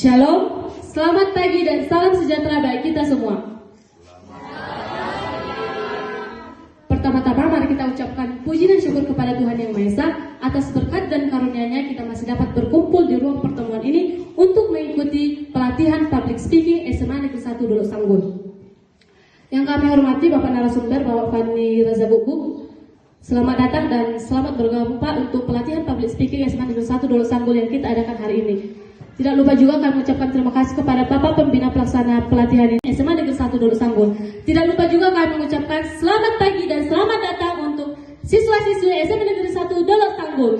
Shalom, selamat pagi dan salam sejahtera bagi kita semua. Pertama-tama mari kita ucapkan puji dan syukur kepada Tuhan Yang Maha Esa atas berkat dan karunia-Nya kita masih dapat berkumpul di ruang pertemuan ini untuk mengikuti pelatihan public speaking SMA Negeri 1 Dolok Sanggul. Yang kami hormati Bapak narasumber Bapak Fani Raza Bubuk. Selamat datang dan selamat bergabung Pak untuk pelatihan public speaking SMA Negeri 1 Dolok Sanggul yang kita adakan hari ini. Tidak lupa juga kami mengucapkan terima kasih kepada Bapak Pembina Pelaksana pelatihan ini SMA Negeri 1 Dolok Sanggul. Tidak lupa juga kami mengucapkan selamat pagi dan selamat datang untuk siswa-siswi SMA Negeri 1 Dolok Sanggul.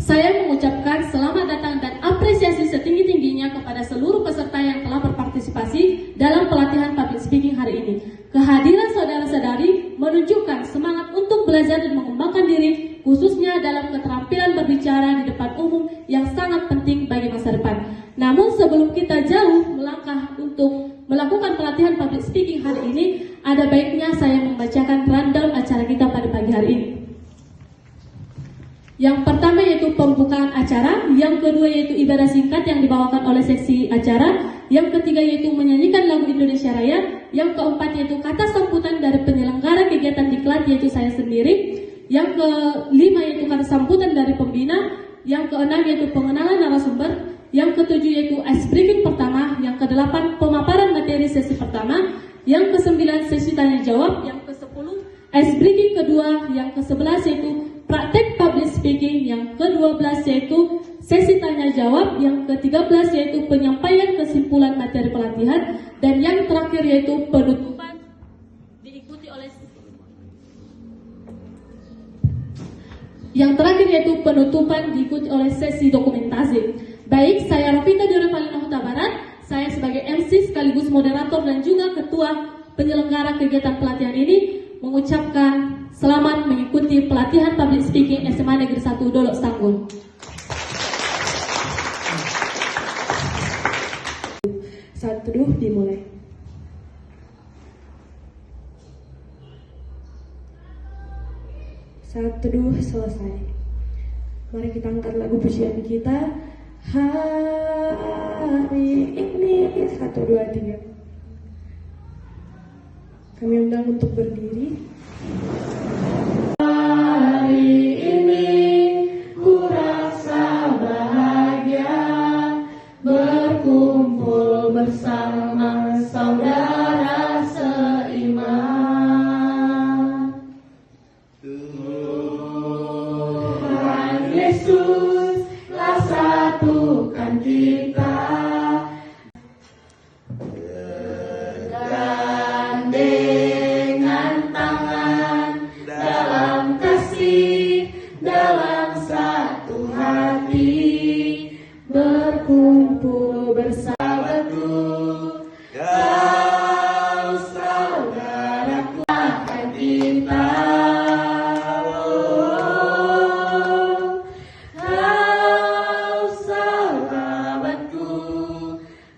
Saya mengucapkan selamat datang dan apresiasi setinggi-tingginya kepada seluruh peserta yang telah berpartisipasi dalam pelatihan public speaking hari ini. Kehadiran saudara-saudari menunjukkan semangat untuk belajar dan mengembangkan diri, khususnya dalam keterampilan berbicara di depan umum yang sangat penting bagi masa depan. Namun sebelum kita jauh melangkah untuk melakukan pelatihan public speaking hari ini, ada baiknya saya membacakan rundown acara kita pada pagi hari ini. Yang pertama yaitu pembukaan acara, yang kedua yaitu ibadah singkat yang dibawakan oleh seksi acara, yang ketiga yaitu menyanyikan lagu Indonesia Raya, yang keempat yaitu kata sambutan dari penyelenggara kegiatan diklat yaitu saya sendiri, yang kelima yaitu kata sambutan dari pembina, yang keenam yaitu pengenalan narasumber, yang ketujuh yaitu ice breaking pertama, yang kedelapan pemaparan materi sesi pertama, yang kesembilan sesi tanya jawab, yang kesepuluh ice breaking kedua, yang kesebelas yaitu praktek public speaking, yang ke-12 yaitu sesi tanya jawab, yang ke-13 yaitu penyampaian kesimpulan materi pelatihan, dan yang terakhir yaitu penutupan diikuti oleh sesi dokumentasi. Baik, saya Rafita Dora Palina Huta Barat, saya sebagai MC sekaligus moderator dan juga ketua penyelenggara kegiatan pelatihan ini mengucapkan selamat mengikuti pelatihan public speaking SMA Negeri 1 Dolok Sanggul. Saat teduh dimulai. Saat teduh selesai. Mari kita angkat lagu pujian kita. Hari ini 1, 2, 3. Kami undang untuk berdiri. Hari ini ku rasa bahagia berkumpul bersama saudara seiman. Tuhan Yesus telah satukan kita. Berkumpul bersamaku, kau saudaraku akan kita. Kau sahabatku,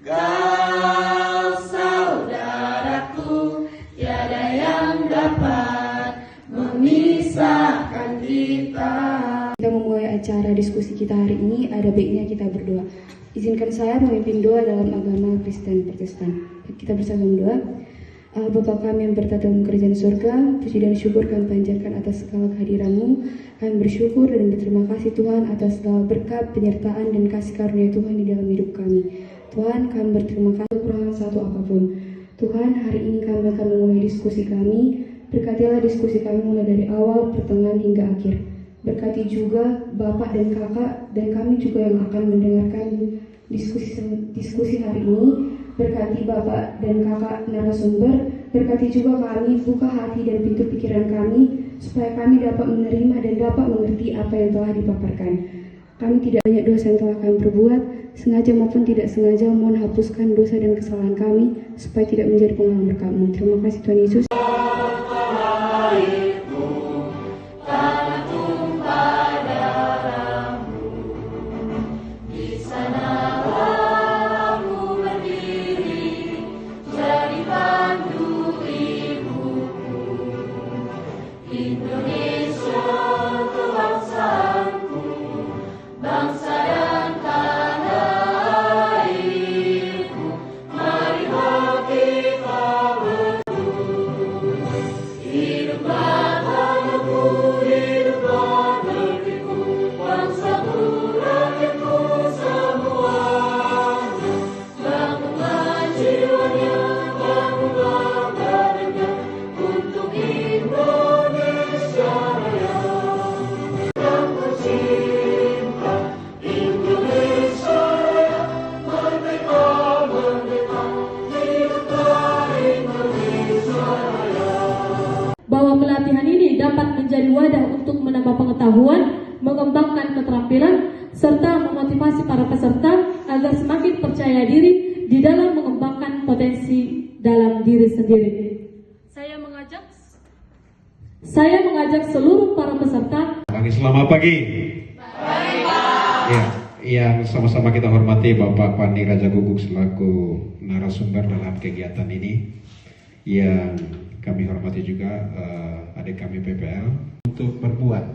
kau saudaraku, tiada yang dapat memisahkan kita. Kita memulai acara diskusi kita hari ini, ada baiknya kita berdoa. Izinkan saya memimpin doa dalam agama Kristen Protestan. Kita bersama doa. Bapa kami yang bertata dalam kerajaan surga, puji dan syukur kami panjatkan atas segala kehadiran-Mu. Kami bersyukur dan berterima kasih Tuhan atas segala berkat, penyertaan dan kasih karunia Tuhan di dalam hidup kami. Tuhan, kami berterima kasih kekurangan satu apapun. Tuhan, hari ini kami akan memulai diskusi kami. Berkatilah diskusi kami mulai dari awal, pertengahan hingga akhir. Berkati juga Bapak dan Kakak dan kami juga yang akan mendengarkan diskusi hari ini. Berkati Bapak dan Kakak narasumber. Berkati juga kami, buka hati dan pintu pikiran kami supaya kami dapat menerima dan dapat mengerti apa yang telah dipaparkan. Kami tidak banyak dosa yang telah kami perbuat, sengaja maupun tidak sengaja. Mohon hapuskan dosa dan kesalahan kami supaya tidak menjadi penghalang berkat-Mu. Terima kasih Tuhan Yesus. Indonesia. percaya diri di dalam mengembangkan potensi dalam diri sendiri. Saya mengajak seluruh para peserta. Selamat pagi. Baik, Pak. Ya, yang sama-sama kita hormati Bapak Pandi Raja Guguk selaku narasumber dalam kegiatan ini. Yang kami hormati juga adik kami PPL untuk berbuat.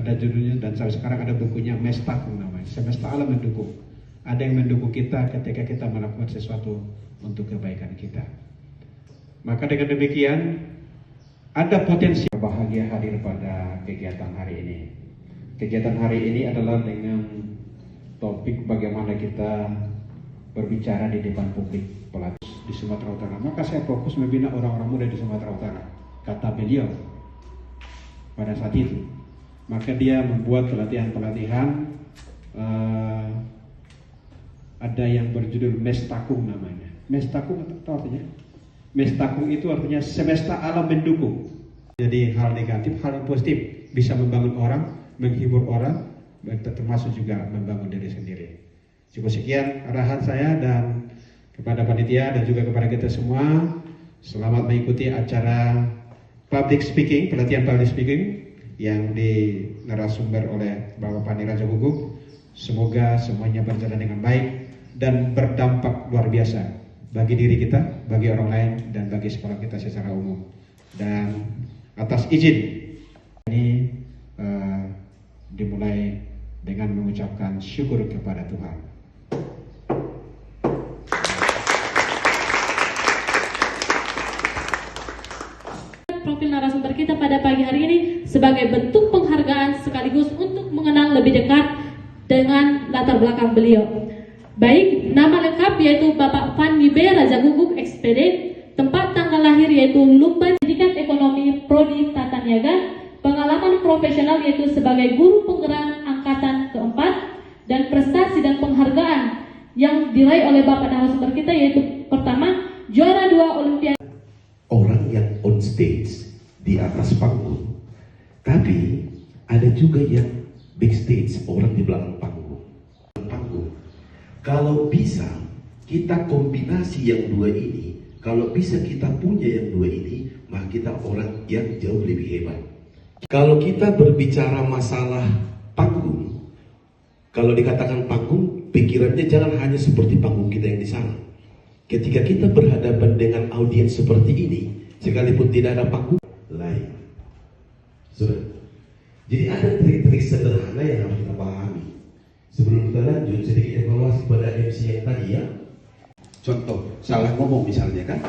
Ada judulnya dan sampai sekarang ada bukunya Mestakung namanya. Semesta alam mendukung. Ada yang mendukung kita ketika kita melakukan sesuatu untuk kebaikan kita. Maka dengan demikian ada potensi bahagia hadir pada kegiatan hari ini. Kegiatan hari ini adalah dengan topik bagaimana kita berbicara di depan publik pelatih di Sumatera Utara. Maka saya fokus membina orang-orang muda di Sumatera Utara, kata beliau pada saat itu. Maka dia membuat pelatihan-pelatihan, ada yang berjudul Mestakung namanya. Mestakung itu artinya? Mestakung itu artinya semesta alam mendukung. Jadi hal negatif, hal yang positif bisa membangun orang, menghibur orang, termasuk juga membangun diri sendiri. Cukup sekian arahan saya dan kepada panitia dan juga kepada kita semua. Selamat mengikuti acara public speaking, pelatihan public speaking yang narasumber oleh Bapak Pandi Raja Guguk. Semoga semuanya berjalan dengan baik dan berdampak luar biasa bagi diri kita, bagi orang lain, dan bagi sekolah kita secara umum. Dan atas izin ini dimulai dengan mengucapkan syukur kepada Tuhan. Profil narasumber kita pada pagi hari ini sebagai bentuk penghargaan sekaligus untuk mengenal lebih dekat dengan latar belakang beliau. Baik, nama lengkap yaitu Bapak Pandi B. Raja Guguk SPD, tempat tanggal lahir yaitu Lumban, pendidikan ekonomi Prodi Tata Niaga, pengalaman profesional yaitu sebagai guru penggerak angkatan keempat, dan prestasi dan penghargaan yang diraih oleh Bapak narasumber kita yaitu pertama, juara 2 Olimpiade. Orang yang on stage di atas panggung, tapi ada juga yang backstage, orang di belakang panggung. Kalau bisa kita kombinasi yang dua ini, kalau bisa kita punya yang dua ini, maka kita orang yang jauh lebih hebat. Kalau kita berbicara masalah panggung, kalau dikatakan panggung, pikirannya jangan hanya seperti panggung kita yang di sana. Ketika kita berhadapan dengan audiens seperti ini, sekalipun tidak ada panggung lain. Sudah. Jadi ada trik-trik sederhana yang harus kita pahami. Sebelum kita lanjut, sedikit evaluasi pada MC yang tadi ya. Contoh, salah ngomong misalnya kan.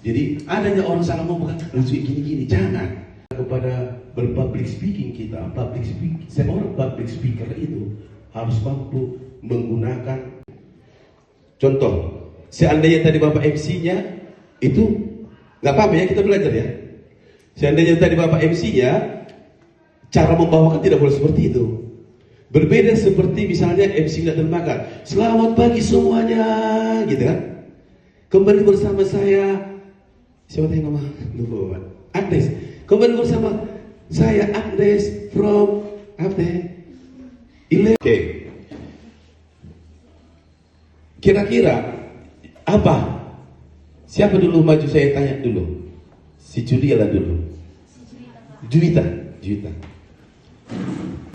Jadi adanya orang salah ngomong kan, langsung gini-gini, jangan. Kepada berpublic speaking kita, seorang public speaker itu harus mampu menggunakan. Contoh, seandainya tadi Bapak MC-nya itu nggak apa-apa ya, kita belajar ya. Seandainya tadi Bapak MC-nya cara membawakan tidak boleh seperti itu. Berbeda seperti misalnya MC nggak termakan. Selamat pagi semuanya, gitu kan? Kembali bersama saya. Siapa yang nama? Lupa. Agnes. Kembali bersama saya Agnes from Oke. Kira-kira apa? Siapa dulu maju, saya tanya dulu. Si Julia lah dulu. Juwita.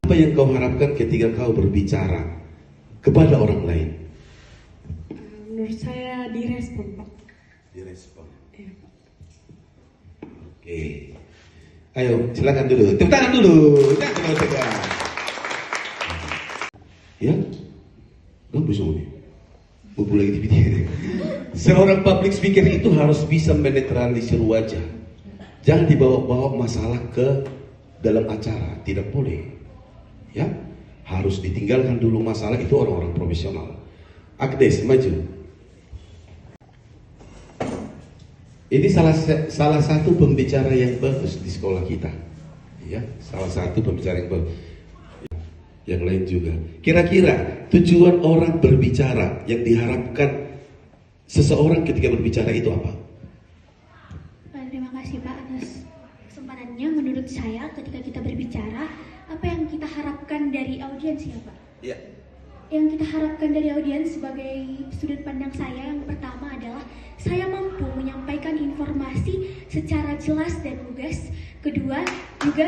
Apa yang kau harapkan ketika kau berbicara kepada orang lain? Menurut saya direspon, Pak. Direspon. Iya, Pak. Oke. Ayo, silakan dulu. Tepuk tangan dulu. Jangan tegang. Ya? Gak semua nih. Bubu lagi di video. Seorang public speaker itu harus bisa menetralisir wajah. Jangan dibawa-bawa masalah ke dalam acara. Tidak boleh. Ya, harus ditinggalkan dulu masalah, itu orang-orang profesional. Agnes, maju. Ini salah satu pembicara yang bagus di sekolah kita. Ya, salah satu pembicara yang bagus. Yang lain juga. Kira-kira tujuan orang berbicara yang diharapkan seseorang ketika berbicara itu apa? Terima kasih Pak atas kesempatannya. Menurut saya ketika kita berbicara, apa yang kita harapkan dari audiens ya Pak? Ya. yang kita harapkan dari audiens sebagai sudut pandang saya, yang pertama adalah saya mampu menyampaikan informasi secara jelas dan lugas. Kedua, juga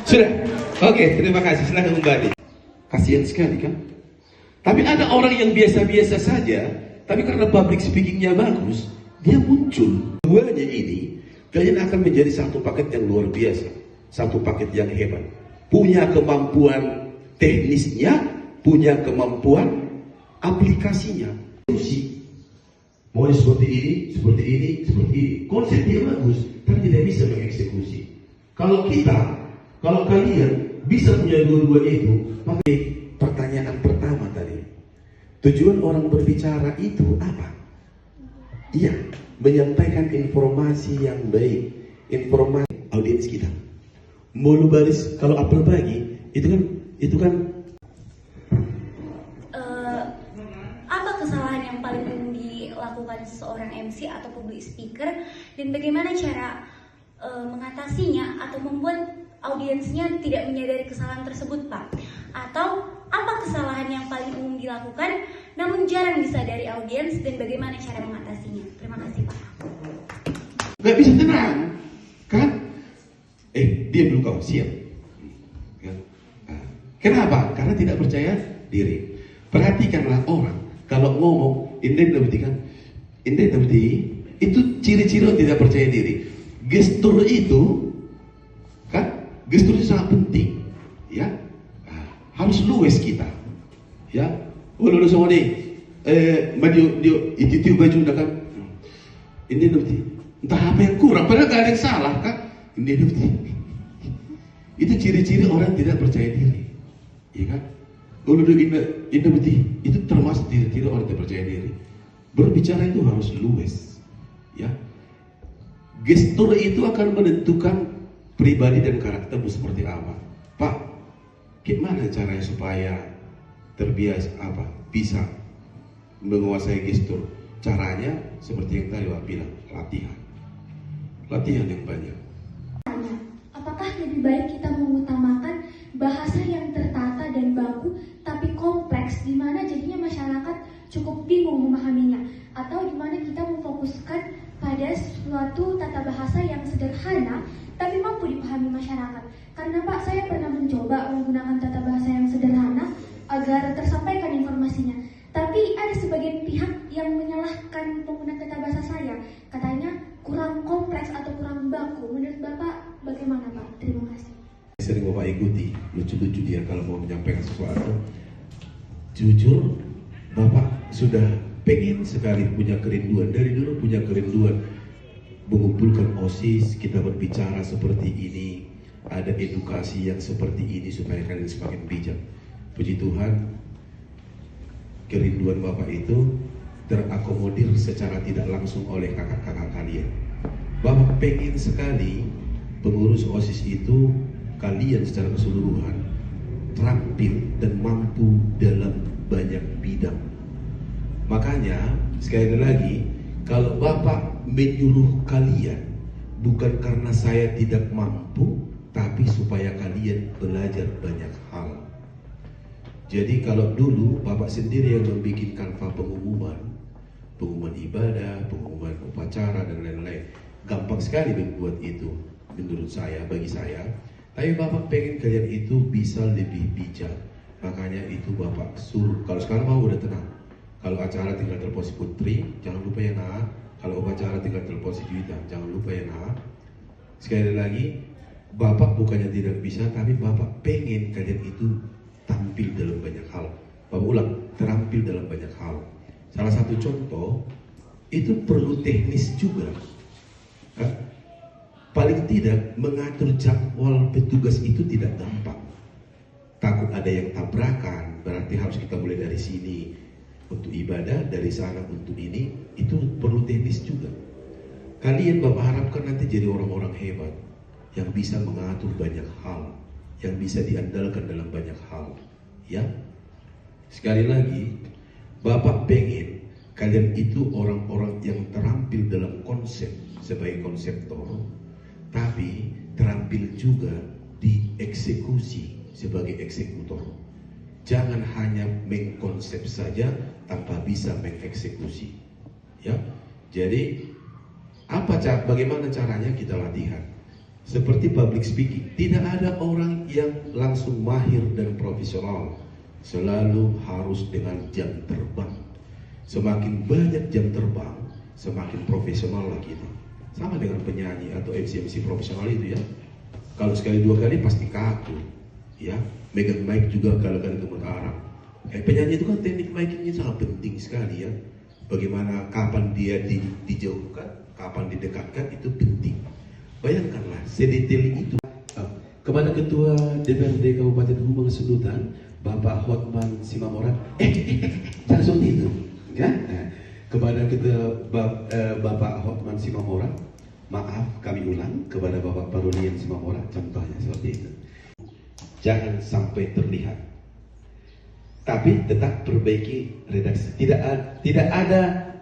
Sudah. Oke, terima kasih. Silahkan kembali. Kasihan sekali kan? Tapi ada orang yang biasa-biasa saja, tapi karena public speakingnya bagus, dia muncul. Duanya ini, kalian akan menjadi satu paket yang luar biasa, satu paket yang hebat. Punya kemampuan teknisnya, punya kemampuan aplikasinya. Mau seperti ini, seperti ini, seperti ini. Konsepnya bagus, tapi tidak bisa mengeksekusi. Kalau kalian bisa punya dua-dua itu, maka pertanyaan pertama tadi, tujuan orang berbicara itu apa? Iya, menyampaikan informasi yang baik, informasi audiens kita. Mau lu baris, kalau apel pagi, itu kan apa kesalahan yang paling umum dilakukan seorang MC atau public speaker, dan bagaimana cara mengatasinya atau membuat audiensnya tidak menyadari kesalahan tersebut, Pak? Atau apa kesalahan yang paling umum dilakukan namun jarang disadari audiens, dan bagaimana cara mengatasinya? Terima kasih, Pak. nggak bisa tenang, kan? Diam dulu kau, siap. Kan? Kenapa? Karena tidak percaya diri. Perhatikanlah orang kalau ngomong, itu ciri-ciri orang tidak percaya diri. Gestur itu, kan? Gestur itu sangat penting, ya. Harus luwes kita, ya. Lalu semua nih, maju itu baju dah kan. Ini nanti, entah apa yang kurang, padahal gak ada yang salah kan? Ini nanti. Itu ciri-ciri orang tidak percaya diri, ya kan? Itu termasuk ciri-ciri orang tidak percaya diri. Berbicara itu harus luwes, ya. Gestur itu akan menentukan pribadi dan karaktermu seperti apa. Pak, gimana caranya supaya terbiasa bisa menguasai gestur? Caranya seperti yang tadi Pak bilang, latihan yang banyak. apakah lebih baik kita mengutamakan bahasa yang tertata dan baku tapi kompleks, di mana jadinya masyarakat cukup bingung memahaminya, atau di mana kita memfokuskan pada suatu tata bahasa yang sederhana tapi mampu dipahami masyarakat? Karena Pak, saya pernah mencoba menggunakan tata bahasa yang sederhana agar tersampaikan informasinya, tapi ada sebagian pihak yang menyalahkan pengguna tata bahasa saya, katanya kurang kompleks atau kurang baku. Menurut Bapak bagaimana, Pak? Terima kasih. Sering Bapak ikuti, lucu-lucu dia kalau mau menyampaikan sesuatu. Jujur, Bapak sudah pengen sekali punya kerinduan, dari dulu punya kerinduan mengumpulkan OSIS, kita berbicara seperti ini, ada edukasi yang seperti ini supaya kalian semakin bijak. Puji Tuhan, kerinduan Bapak itu terakomodir secara tidak langsung oleh kakak-kakak kalian. Bapak pengen sekali pengurus OSIS itu, kalian secara keseluruhan terampil dan mampu dalam banyak bidang. Makanya sekali lagi, kalau Bapak menyuruh kalian bukan karena saya tidak mampu, tapi supaya kalian belajar banyak hal. Jadi kalau dulu Bapak sendiri yang membuat kanva pengumuman ibadah, pengumuman upacara dan lain-lain, gampang sekali membuat itu menurut saya, bagi saya. Tapi Bapak pengen kalian itu bisa lebih bijak, makanya itu Bapak suruh. Kalau sekarang mau udah tenang, kalau acara tinggal telepon si Putri, jangan lupa ya nak. Kalau upacara tinggal telepon si Juwita, jangan lupa ya nak. Sekali lagi, Bapak bukannya tidak bisa, tapi Bapak pengen kalian itu tampil dalam banyak hal. Bapak ulang, terampil dalam banyak hal. Salah satu contoh, itu perlu teknis juga. Paling tidak mengatur jadwal petugas itu tidak gampang. Takut ada yang tabrakan, berarti harus kita mulai dari sini untuk ibadah, dari sana untuk ini, itu perlu teknis juga. Kalian Bapak harapkan nanti jadi orang-orang hebat yang bisa mengatur banyak hal, yang bisa diandalkan dalam banyak hal, ya. Sekali lagi, Bapak pengen kalian itu orang-orang yang terampil dalam konsep sebagai konseptor, tapi terampil juga di eksekusi sebagai eksekutor. Jangan hanya mengkonsep saja tanpa bisa mengeksekusi. Ya, jadi bagaimana caranya kita latihan? Seperti public speaking, tidak ada orang yang langsung mahir dan profesional. Selalu harus dengan jam terbang. Semakin banyak jam terbang, semakin profesional lagi itu. Sama dengan penyanyi atau MC profesional itu ya. Kalau sekali dua kali pasti kaku, ya. Megang mic juga kali-kali gemetar. Penyanyi itu kan teknik micingnya sangat penting sekali ya. Bagaimana kapan dia dijauhkan, kapan didekatkan itu penting. Bayangkanlah sedetail itu. Kepada Ketua DPRD Kabupaten Humbang Sundutan, Bapak Hotman Simamora, jangan seperti itu, kan? Kepada Bapak Hotman Simamora, maaf kami ulang kepada Bapak Parolian Simamora, contohnya seperti itu. Jangan sampai terlihat, tapi tetap perbaiki redaksi. Tidak ada,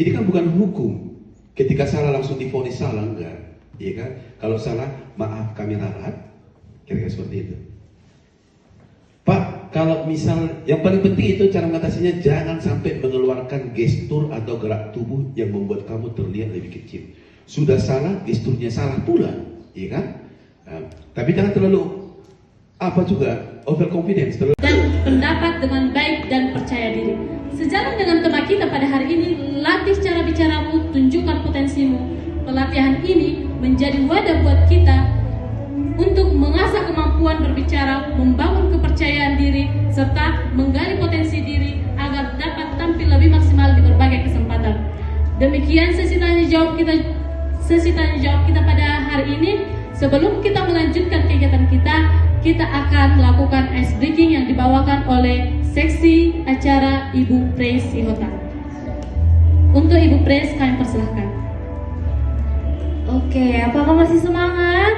ini kan bukan hukum. Ketika salah langsung divonis salah, enggak. Iya kan? Kalau salah, maaf kami ralat, kira-kira seperti itu. Pak, kalau misal yang paling penting itu cara mengatasinya, jangan sampai mengeluarkan gestur atau gerak tubuh yang membuat kamu terlihat lebih kecil. Sudah salah, gesturnya salah pula, iya kan? Tapi jangan terlalu overconfidence. Dan pendapat dengan baik dan percaya diri. Sejalan dengan tema kita pada hari ini, latih cara bicaramu, tunjukkan potensimu. Pelatihan ini menjadi wadah buat kita untuk mengasah kemampuan berbicara, membangun kepercayaan diri, serta menggali potensi diri agar dapat tampil lebih maksimal di berbagai kesempatan. Demikian sesi tanya jawab kita pada hari ini. Sebelum kita melanjutkan kegiatan kita akan melakukan ice breaking yang dibawakan oleh seksi acara Ibu Pres Sihota. Untuk Ibu Pres kami persilahkan. Oke, apakah masih semangat?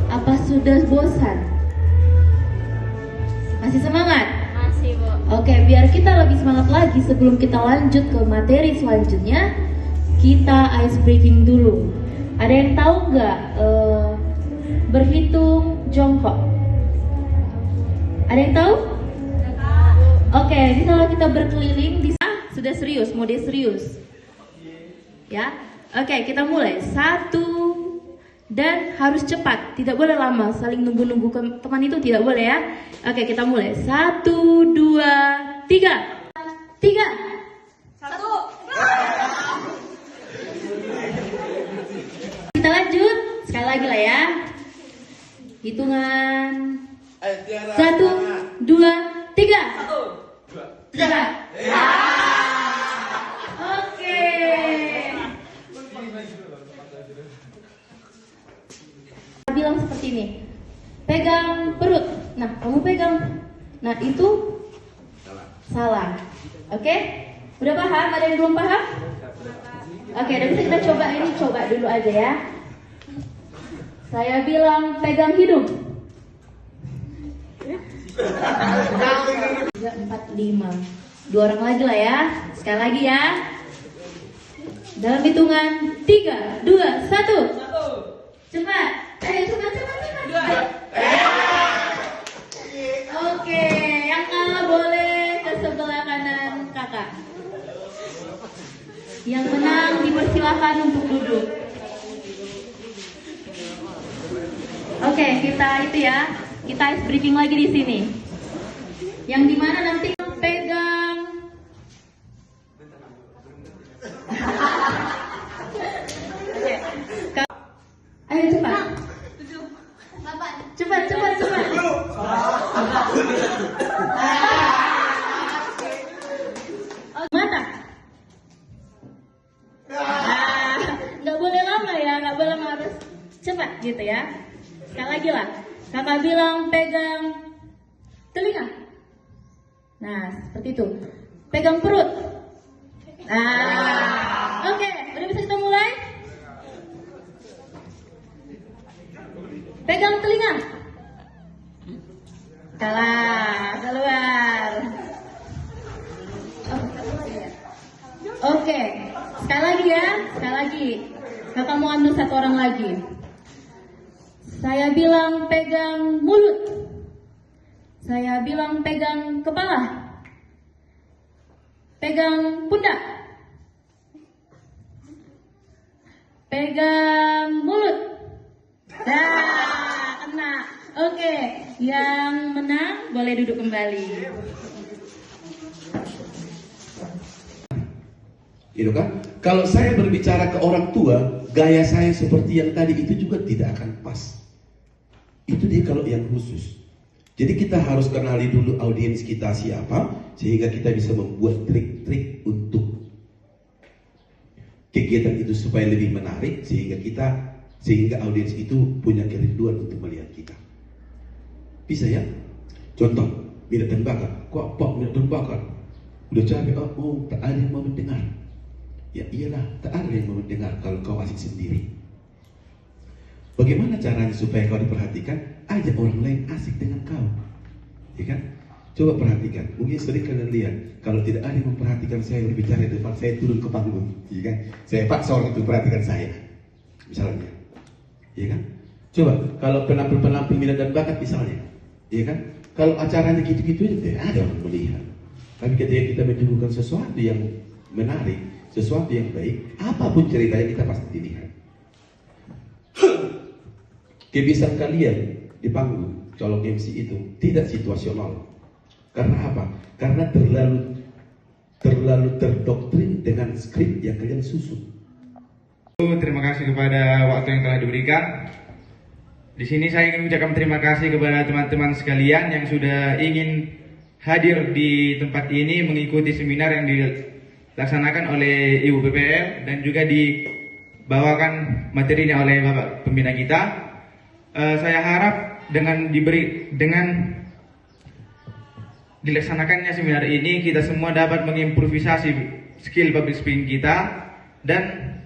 Apa sudah bosan? Masih semangat? Masih, Bu. Oke, biar kita lebih semangat lagi sebelum kita lanjut ke materi selanjutnya, kita ice breaking dulu. Ada yang tahu nggak berhitung jongkok? Ada yang tahu? Oke, ini kalau kita berkeliling di sudah serius, mode serius. Ya, oke, kita mulai. 1 dan harus cepat, tidak boleh lama. Saling nunggu-nunggu teman itu tidak boleh ya. Oke, kita mulai. 1, 2, 3. 3. 1. Kita lanjut sekali lagi lah ya. Hitungan 1, 2, 3. 1, 2, 3. Oke. Bilang seperti ini. Pegang perut. Nah, kamu pegang. Nah, itu salah. Oke? Udah paham? Ada yang belum paham? Oke, dan bisa kita coba ini. Coba dulu aja ya. Saya bilang pegang hidung. 3, 4, 5. 2 orang lagi lah ya. Sekali lagi ya. Dalam hitungan 3, 2, 1. Cepat. Ayo cepat. Oke, yang kalah boleh ke sebelah kanan kakak. Yang menang dipersilakan untuk duduk. Oke, kita itu ya. Kita ice breaking lagi di sini. Yang dimana nanti pegang. Ayo cepat. Cepat. Mata. Nggak boleh lama ya, nggak boleh harus cepat gitu ya. Sekali lagi lah. Kakak bilang pegang telinga. Nah, seperti itu. Pegang perut. Nah, oke, udah bisa kita mulai? Pegang telinga. Keluar. Oke, sekali lagi ya, sekali lagi. Kakak mau ambil 1 orang lagi. Saya bilang pegang mulut. Saya bilang pegang kepala, pegang pundak, pegang mulut. Kena. Oke, yang menang boleh duduk kembali. Gitu kan? Kalau saya berbicara ke orang tua, gaya saya seperti yang tadi itu juga tidak akan pas. Itu dia kalau yang khusus. Jadi kita harus kenali dulu audiens kita siapa, sehingga kita bisa membuat trik-trik untuk kegiatan itu supaya lebih menarik, sehingga audiens itu punya kerinduan untuk melihat kita. Bisa ya? Contoh, minat dan bakat. Kok apa minat dan bakat? Udah capek, tak ada yang mau mendengar. Ya iyalah, tak ada yang mau mendengar kalau kau asik sendiri. Bagaimana caranya supaya kau diperhatikan? Ajak orang lain asik dengan kau, ya kan? Coba perhatikan. Mungkin sering kalian lihat, kalau tidak ada yang memperhatikan saya berbicara di depan, saya turun ke panggung, ya kan? Saya paksa orang itu perhatikan saya, misalnya, ya kan? Coba kalau penampil-penampil minat dan bakat misalnya, ya kan? Kalau acaranya gitu-gitu aja, tidak ada orang melihat. Tapi ketika kita menyuguhkan sesuatu yang menarik, sesuatu yang baik, apapun ceritanya kita pasti dilihat. Kebiasaan kalian di panggung colok MC itu tidak situasional. Karena apa? Karena terlalu terdoktrin dengan skrip yang kalian susun. Terima kasih kepada waktu yang telah diberikan. Di sini saya ingin mengucapkan terima kasih kepada teman-teman sekalian yang sudah ingin hadir di tempat ini mengikuti seminar yang dilaksanakan oleh Ibu PPL dan juga dibawakan materinya oleh Bapak Pembina kita. Saya harap dengan dilaksanakannya seminar ini kita semua dapat mengimprovisasi skill public speaking kita dan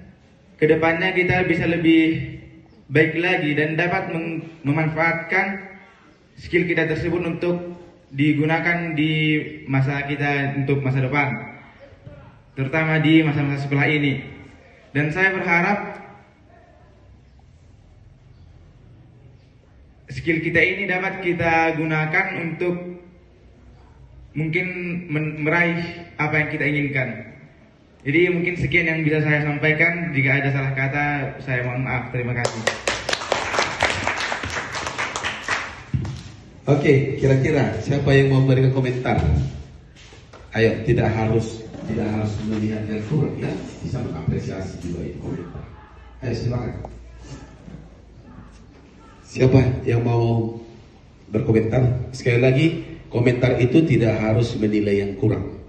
kedepannya kita bisa lebih baik lagi dan dapat memanfaatkan skill kita tersebut untuk digunakan di masa kita untuk masa depan, terutama di masa-masa setelah ini. Dan saya berharap skill kita ini dapat kita gunakan untuk mungkin meraih apa yang kita inginkan. Jadi mungkin sekian yang bisa saya sampaikan. Jika ada salah kata, saya mohon maaf. Terima kasih. Oke, kira-kira siapa yang mau memberikan komentar? Ayo, tidak harus melihat yang kurang ya, bisa mengapresiasi juga itu komentar. Ayo silakan. Siapa yang mau berkomentar? Sekali lagi, komentar itu tidak harus menilai yang kurang.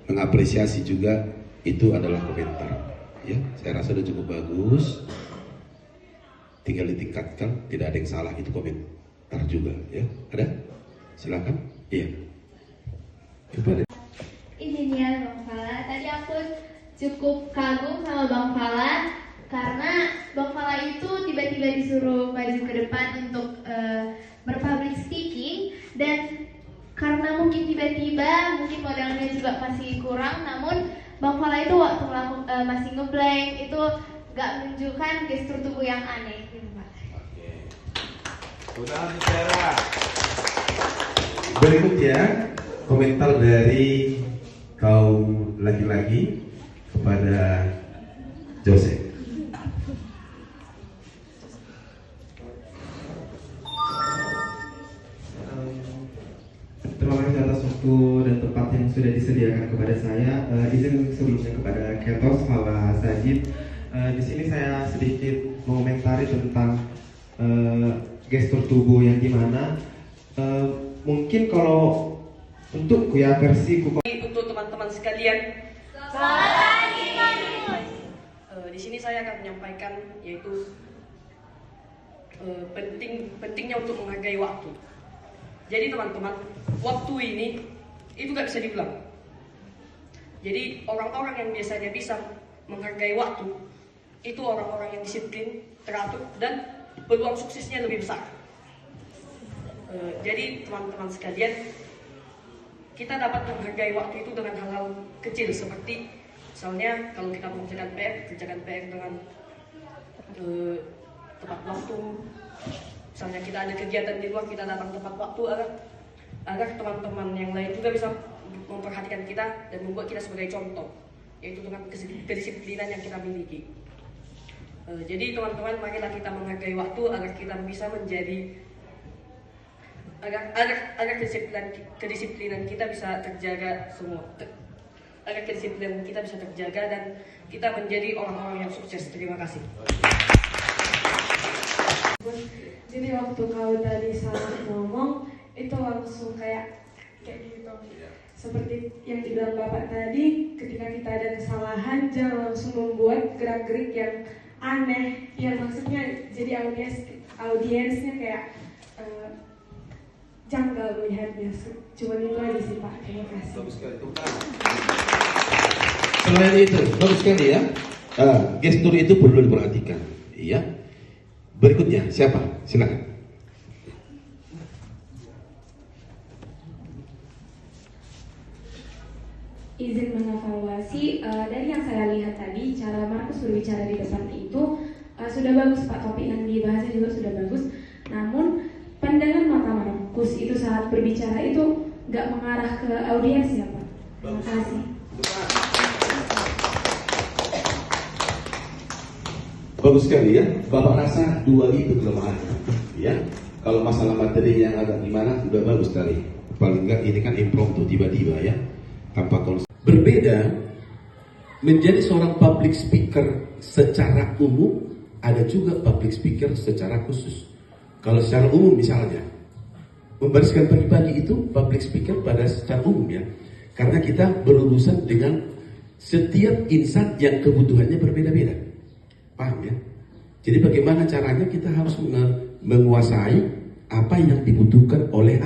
Mengapresiasi juga itu adalah komentar. Ya, saya rasa sudah cukup bagus. Tinggal ditingkatkan, tidak ada yang salah, itu komentar juga. Ya, ada? Silakan. Iya. Coba deh. Izin ya Bang Fala, tadi aku cukup kagum sama Bang Fala karena Bang Fala itu tiba-tiba disuruh maju ke depan untuk berpublic speaking, dan karena mungkin tiba-tiba, mungkin modalnya juga masih kurang, namun Bang Fala itu waktu masih ngeblank itu gak menunjukkan gestur tubuh yang aneh gitu Pak. Udah bicara. Berikutnya komentar dari kaum laki-laki kepada Joseph. Terima kasih atas waktu dan tempat yang sudah disediakan kepada saya. Izin sebelumnya kepada Ketos Fala Sajid. Di sini saya sedikit mengomentari tentang gestur tubuh yang dimana mungkin kalau untuk ya versi untuk teman-teman sekalian. Di sini saya akan menyampaikan yaitu pentingnya untuk menghargai waktu. Jadi teman-teman, waktu ini itu gak bisa diulang. Jadi orang-orang yang biasanya bisa menghargai waktu itu orang-orang yang disiplin, teratur, dan peluang suksesnya lebih besar. Jadi teman-teman sekalian, kita dapat menghargai waktu itu dengan hal-hal kecil seperti misalnya kalau kita mengerjakan PR dengan tepat waktu. Misalnya kita ada kegiatan di luar, kita datang tepat waktu, agar teman-teman yang lain juga bisa memperhatikan kita dan membuat kita sebagai contoh, yaitu dengan kedisiplinan yang kita miliki. Jadi teman-teman, marilah kita menghargai waktu agar kita bisa menjadi agar kedisiplinan kita bisa terjaga semua, agar kedisiplinan kita bisa terjaga dan kita menjadi orang-orang yang sukses. Terima kasih. Jadi waktu kau tadi salah ngomong itu langsung kayak gitu. Seperti yang dibilang Bapak tadi, ketika kita ada kesalahan jangan langsung membuat gerak-gerik yang aneh, yang maksudnya jadi audiensnya kayak janggal melihatnya. Cuma itu aja sih Pak. Terima kasih. Bagus sekali. Selain itu, bagus sekali ya. Gestur itu perlu diperhatikan. Iya. Berikutnya siapa? Silakan. Izin mengevaluasi, dari yang saya lihat tadi, cara Markus berbicara di depan itu sudah bagus Pak, topik yang dibahasnya juga sudah bagus. Namun pandangan mata Markus itu saat berbicara itu nggak mengarah ke audiens ya Pak. Terima kasih. Bagus sekali ya. Bapak rasa dua itu kelemahan. Ya. Kalau masalah materi yang agak gimana sudah bagus sekali. Paling enggak ini kan impromptu tiba-tiba ya. Tanpa konsep. Berbeda menjadi seorang public speaker secara umum, ada juga public speaker secara khusus. Kalau secara umum misalnya membariskan pagi-pagi itu public speaker pada secara umum ya, karena kita berurusan dengan setiap insan yang kebutuhannya berbeda-beda, paham ya? Jadi bagaimana caranya kita harus menguasai apa yang dibutuhkan oleh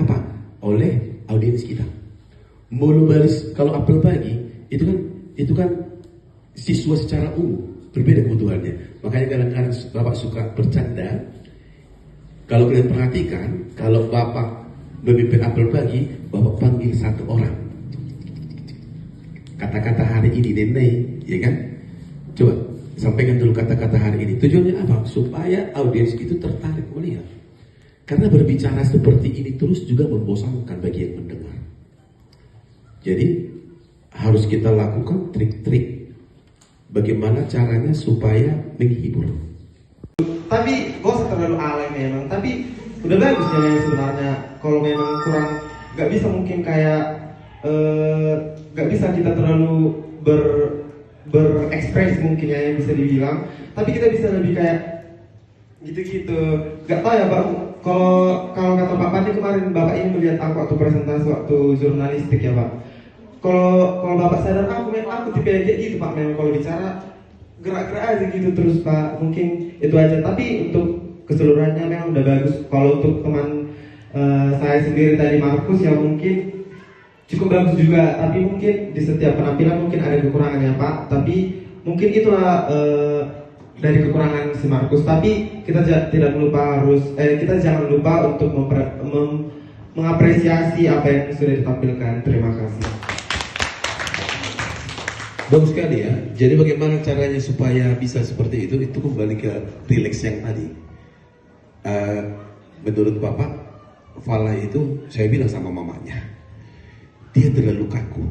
audiens kita. Mau baris kalau apel pagi itu kan siswa secara umum berbeda kebutuhannya. Makanya kadang-kadang Bapak suka bercanda. Kalau kalian perhatikan, kalau Bapak memimpin apel pagi, Bapak panggil satu orang. Kata-kata hari ini Nenei, ya kan? Coba sampaikan dulu kata-kata hari ini. Tujuannya apa? Supaya audiens itu tertarik melihat. Karena berbicara seperti ini terus juga membosankan bagi yang mendengar. Jadi harus kita lakukan trik-trik bagaimana caranya supaya menghibur. Tapi gak usah terlalu alay memang. Tapi udah bagus ya sebenarnya. Kalau memang kurang, nggak bisa mungkin kayak nggak bisa kita terlalu berekspresi mungkin ya yang bisa dibilang. Tapi kita bisa lebih kayak gitu-gitu. Gak tau ya Pak. Kalau kata Pak Pandi kemarin Bapak ini melihat aku waktu presentasi waktu jurnalistik ya Pak. Kalau Bapak sadar aku tipe aja gitu Pak, memang kalau bicara gerak-gerak aja gitu terus Pak. Mungkin itu aja. Tapi untuk keseluruhannya memang udah bagus. Kalau untuk teman saya sendiri tadi Markus ya mungkin cukup bagus juga. Tapi mungkin di setiap penampilan mungkin ada kekurangannya Pak. Tapi mungkin itulah dari kekurangan si Markus. Tapi kita tidak lupa kita jangan lupa untuk mengapresiasi apa yang sudah ditampilkan. Terima kasih. Bagus sekali ya. Jadi bagaimana caranya supaya bisa seperti itu? Itu kembali ke relax yang tadi. Menurut Bapak, Fala itu saya bilang sama mamanya, dia terlalu kaku.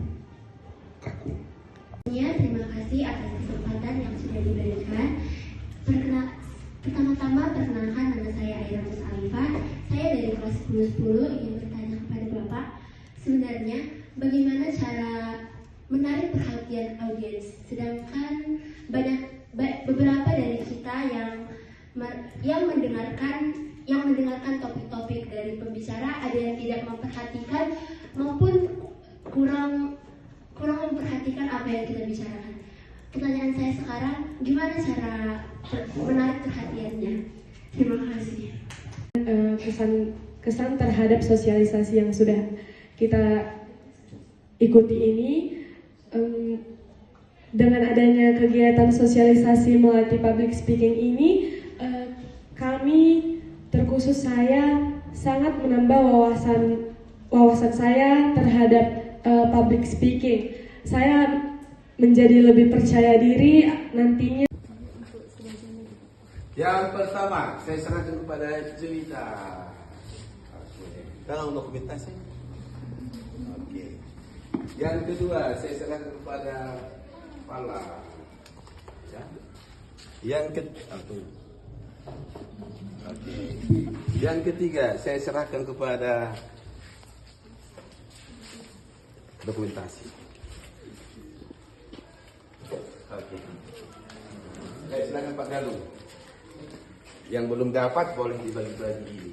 Terima kasih atas kesempatan yang sudah diberikan. Pertama-tama perkenalkan, nama saya Aira Musalifah. Saya dari kelas 10 ingin bertanya kepada Bapak, sebenarnya bagaimana cara menarik perhatian audiens, sedangkan beberapa dari kita yang mendengarkan topik-topik dari pembicara ada yang tidak memperhatikan maupun kurang memperhatikan apa yang kita bicarakan. Pertanyaan saya sekarang, gimana cara menarik perhatiannya? Terima kasih. Kesan terhadap sosialisasi yang sudah kita ikuti ini, dengan adanya kegiatan sosialisasi melatih public speaking ini, kami terkhusus saya sangat menambah wawasan saya terhadap public speaking. Saya menjadi lebih percaya diri nantinya. Yang pertama, saya serahkan kepada Jelita. Dalam dokumentasi. Yang kedua, saya serahkan kepada Fala. Ya. Yang ketiga, saya serahkan kepada dokumentasi. Oke. Silakan Pak Galung. Yang belum dapat boleh dibagi-bagi ini.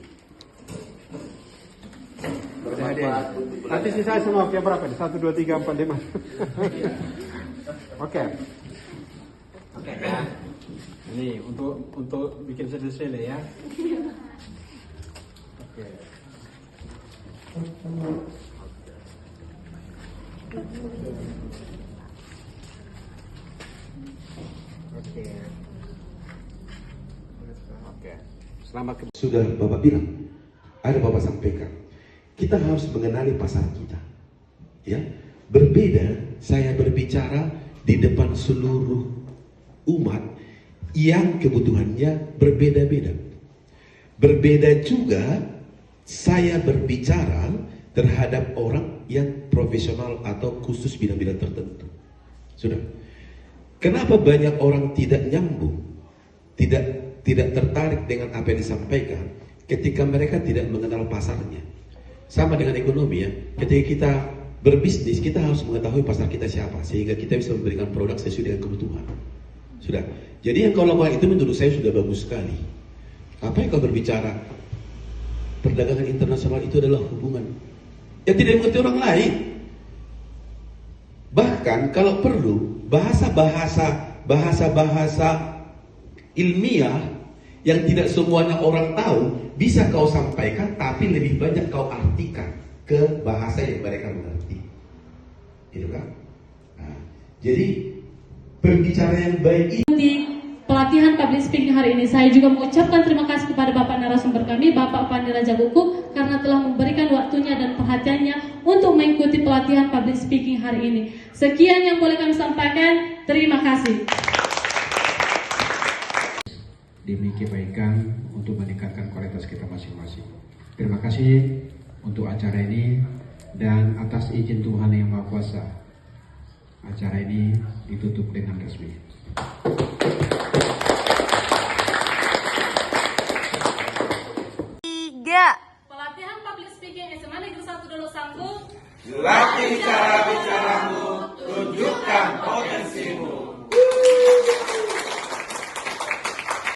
Nanti sisa semua yang berapa? 1, 2, 3, 4, 5. Oke. Oke ya. Ini untuk bikin selesai ya. Oke. Oke. Selamat. Sudah Bapak bilang, ada Bapak sampaikan, kita harus mengenali pasar kita. Ya, berbeda saya berbicara di depan seluruh umat yang kebutuhannya berbeda-beda. Berbeda juga saya berbicara terhadap orang yang profesional atau khusus bidang-bidang tertentu. Sudah. Kenapa banyak orang tidak nyambung, tidak tertarik dengan apa yang disampaikan ketika mereka tidak mengenal pasarnya? Sama dengan ekonomi ya, ketika kita berbisnis kita harus mengetahui pasar kita siapa sehingga kita bisa memberikan produk sesuai dengan kebutuhan. Sudah. Jadi yang kau lakukan itu menurut saya sudah bagus sekali. Apa yang kau berbicara? Perdagangan internasional itu adalah hubungan yang tidak mengerti orang lain. Bahkan kalau perlu bahasa-bahasa ilmiah yang tidak semuanya orang tahu bisa kau sampaikan, tapi lebih banyak kau artikan ke bahasa yang mereka mengerti. Itu kan? Nah, jadi berbicara yang baik di pelatihan public speaking hari ini, saya juga mengucapkan terima kasih kepada Bapak narasumber kami, Bapak Pandi Rajaguguk, karena telah memberikan waktunya dan perhatiannya untuk mengikuti pelatihan public speaking hari ini. Sekian yang boleh kami sampaikan. Terima kasih. Demi kebaikan untuk meningkatkan kualitas kita masing-masing. Terima kasih untuk acara ini dan atas izin Tuhan Yang Maha Kuasa, acara ini ditutup dengan resmi.